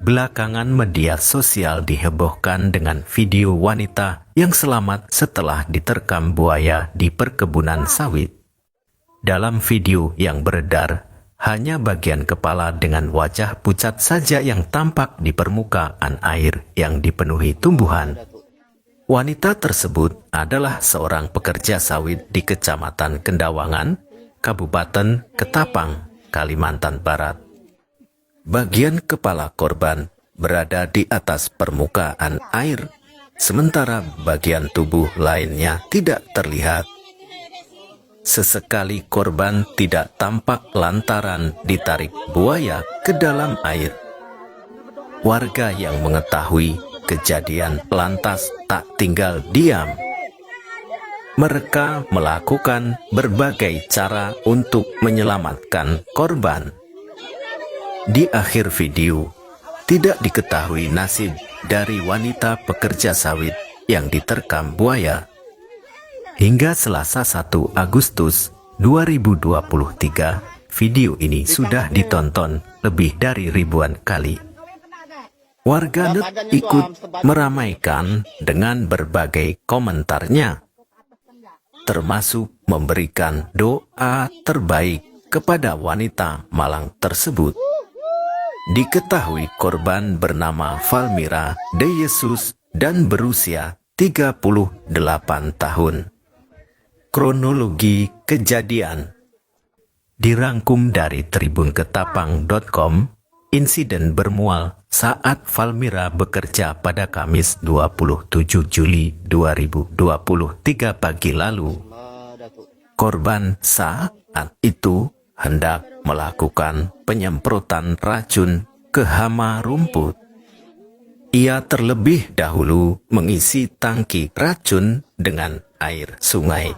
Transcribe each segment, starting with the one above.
Belakangan media sosial dihebohkan dengan video wanita yang selamat setelah diterkam buaya di perkebunan sawit. Dalam video yang beredar, hanya bagian kepala dengan wajah pucat saja yang tampak di permukaan air yang dipenuhi tumbuhan. Wanita tersebut adalah seorang pekerja sawit di Kecamatan Kendawangan, Kabupaten Ketapang, Kalimantan Barat. Bagian kepala korban berada di atas permukaan air, sementara bagian tubuh lainnya tidak terlihat. Sesekali korban tidak tampak lantaran ditarik buaya ke dalam air. Warga yang mengetahui kejadian lantas tak tinggal diam. Mereka melakukan berbagai cara untuk menyelamatkan korban. Di akhir video, tidak diketahui nasib dari wanita pekerja sawit yang diterkam buaya. Hingga Selasa 1 Agustus 2023, video ini sudah ditonton lebih dari ribuan kali. Warganet ikut meramaikan dengan berbagai komentarnya, termasuk memberikan doa terbaik kepada wanita malang tersebut. Diketahui korban bernama Valmira De Yesus dan berusia 38 tahun. Kronologi kejadian dirangkum dari tribunketapang.com. Insiden bermula saat Valmira bekerja pada Kamis 27 Juli 2023 pagi lalu. Korban saat itu hendak melakukan penyemprotan racun ke hama rumput. Ia terlebih dahulu mengisi tangki racun dengan air sungai.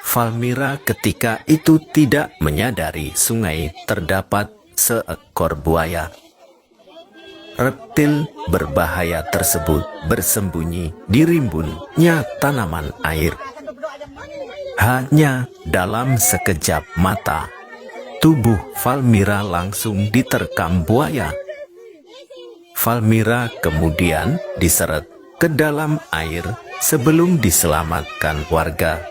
Valmira ketika itu tidak menyadari sungai terdapat seekor buaya. Reptil berbahaya tersebut bersembunyi di rimbunnya tanaman air. Hanya dalam sekejap mata, tubuh Valmira langsung diterkam buaya. Valmira kemudian diseret ke dalam air sebelum diselamatkan warga.